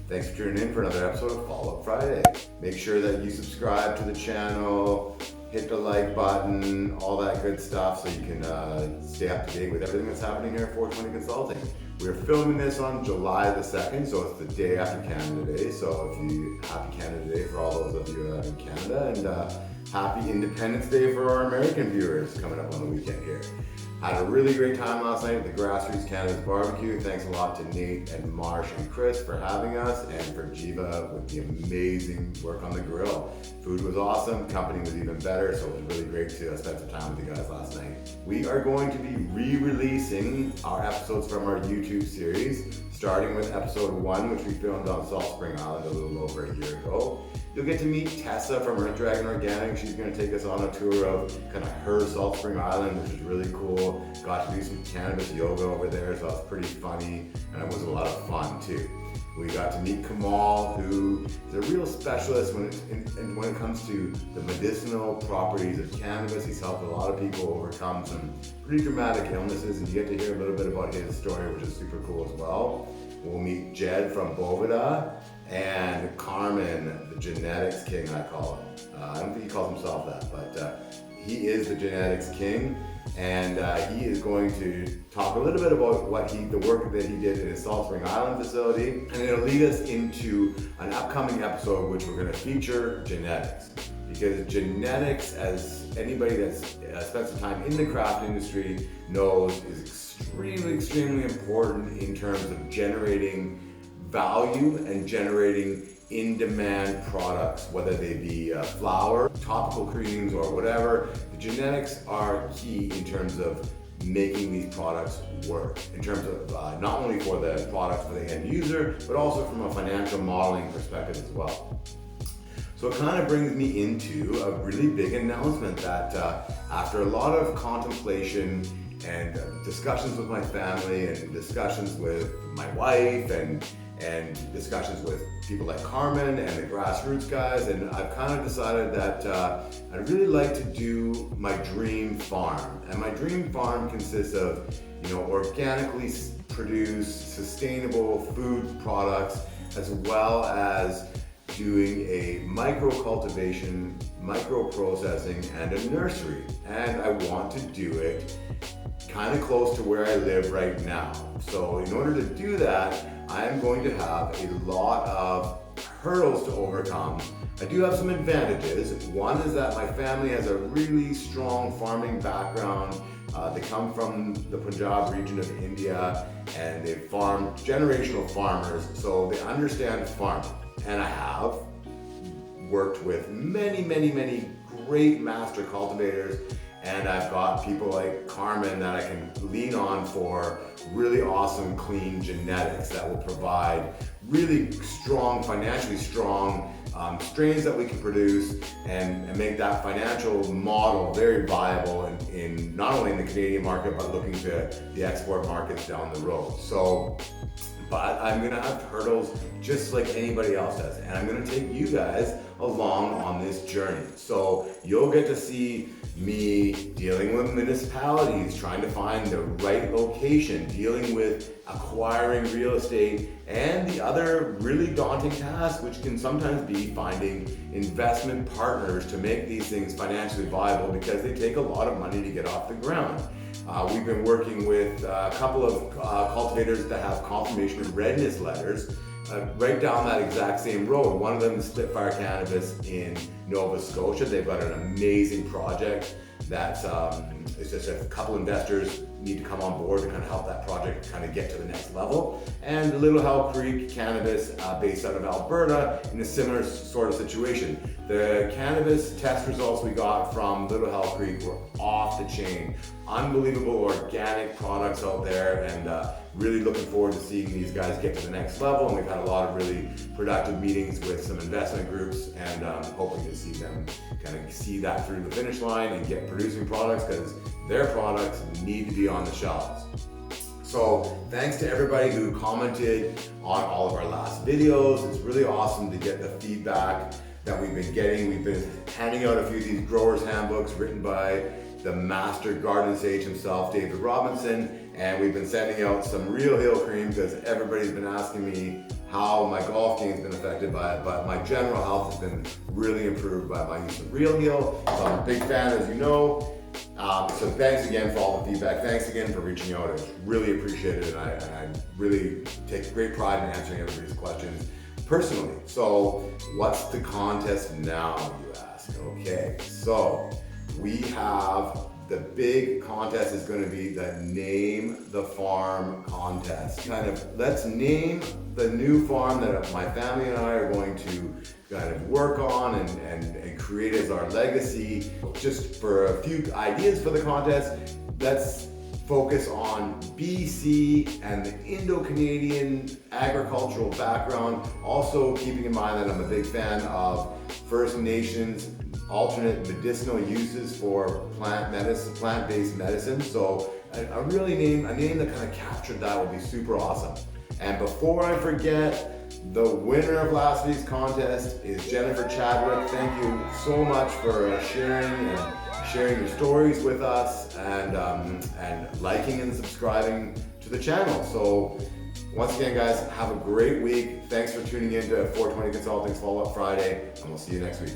Thanks for tuning in for another episode of Follow Up Friday. Make sure that you subscribe to the channel, hit the like button, all that good stuff so you can stay up to date with everything that's happening here at 420 Consulting. We're filming this on July the 2nd, so it's the day after Canada Day. So happy Canada Day for all those of you in Canada, and happy Independence Day for our American viewers coming up on the weekend here. Had a really great time last night at the Grassroots Canada's Barbecue. Thanks a lot to Nate and Marsh and Chris for having us, and for Jiva with the amazing work on the grill. Food was awesome, company was even better, so it was really great to spend some time with you guys last night. We are going to be re-releasing our episodes from our YouTube series, starting with episode 1, which we filmed on Salt Spring Island a little over a year ago. You'll get to meet Tessa from Earth Dragon Organic. She's going to take us on a tour of kind of her Salt Spring Island, which is really cool. Got to do some cannabis yoga over there, so that's pretty funny, and it was a lot of fun too. We got to meet Kamal, who is a real specialist when it comes to the medicinal properties of cannabis. He's helped a lot of people overcome some pretty dramatic illnesses, and you get to hear a little bit about his story, which is super cool as well. We'll meet Jed from Bovida, and Carmen, the genetics king, I call him. I don't think he calls himself that, but he is the genetics king, and he is going to talk a little bit about the work that he did in his Salt Spring Island facility, and it'll lead us into an upcoming episode which we're going to feature genetics. Because genetics, as anybody that's spent some time in the craft industry knows, is extremely important in terms of generating value and generating in-demand products, whether they be flour, topical creams, or whatever. The genetics are key in terms of making these products work, in terms of not only for the products for the end user, but also from a financial modeling perspective as well. So it kind of brings me into a really big announcement that after a lot of contemplation and discussions with my family and discussions with my wife and discussions with people like Carmen and the Grassroots guys, and I've kind of decided that I'd really like to do my dream farm. And my dream farm consists of, organically produced, sustainable food products, as well as doing a micro cultivation, micro processing, and a nursery. And I want to do it kind of close to where I live right now. So in order to do that, I am going to have a lot of hurdles to overcome. I do have some advantages. One is that my family has a really strong farming background. They come from the Punjab region of India, and they farm, generational farmers, so they understand farming. And I have worked with many great master cultivators, and I've got people like Carmen that I can lean on for really awesome, clean genetics that will provide really strong, financially strong strains that we can produce and make that financial model very viable in not only in the Canadian market, but looking to the export markets down the road. But I'm gonna have hurdles just like anybody else does, and I'm gonna take you guys along on this journey. So you'll get to see me dealing with municipalities, trying to find the right location, dealing with acquiring real estate, and the other really daunting task, which can sometimes be finding investment partners to make these things financially viable, because they take a lot of money to get off the ground. We've been working with a couple of cultivators that have confirmation of readiness letters right down that exact same road. One of them is Spitfire Cannabis in Nova Scotia. They've got an amazing project that it's just a couple investors need to come on board to kind of help that project kind of get to the next level. And Little Hell Creek Cannabis, based out of Alberta, in a similar sort of situation. The cannabis test results we got from Little Hell Creek were off the chain. Unbelievable organic products out there, and really looking forward to seeing these guys get to the next level. And we've had a lot of really productive meetings with some investment groups, and hoping to see them kind of see that through the finish line and get producing products, because their products need to be on the shelves. So thanks to everybody who commented on all of our last videos. It's really awesome to get the feedback that we've been getting. We've been handing out a few of these growers handbooks written by the master garden sage himself, David Robinson, and we've been sending out some real heel cream because everybody's been asking me how my golf game's been affected by it, but my general health has been really improved by my use of Real Heal. So I'm a big fan, as you know. So thanks again for all the feedback. Thanks again for reaching out. It's really appreciated, and I really take great pride in answering everybody's questions personally. So what's the contest now, you ask? Okay, so we have the big contest is going to be the Name the Farm contest. Kind of, let's name the new farm that my family and I are going to kind of work on and create as our legacy. Just for a few ideas for the contest, let's focus on BC and the Indo-Canadian agricultural background. Also keeping in mind that I'm a big fan of First Nations alternate medicinal uses for plant-based medicine. So a name that kind of captured that would be super awesome. And before I forget, the winner of last week's contest is Jennifer Chadwick. Thank you so much for sharing your stories with us and liking and subscribing to the channel. So once again, guys, have a great week. Thanks for tuning in to 420 Consulting's Follow-Up Friday, and we'll see you next week.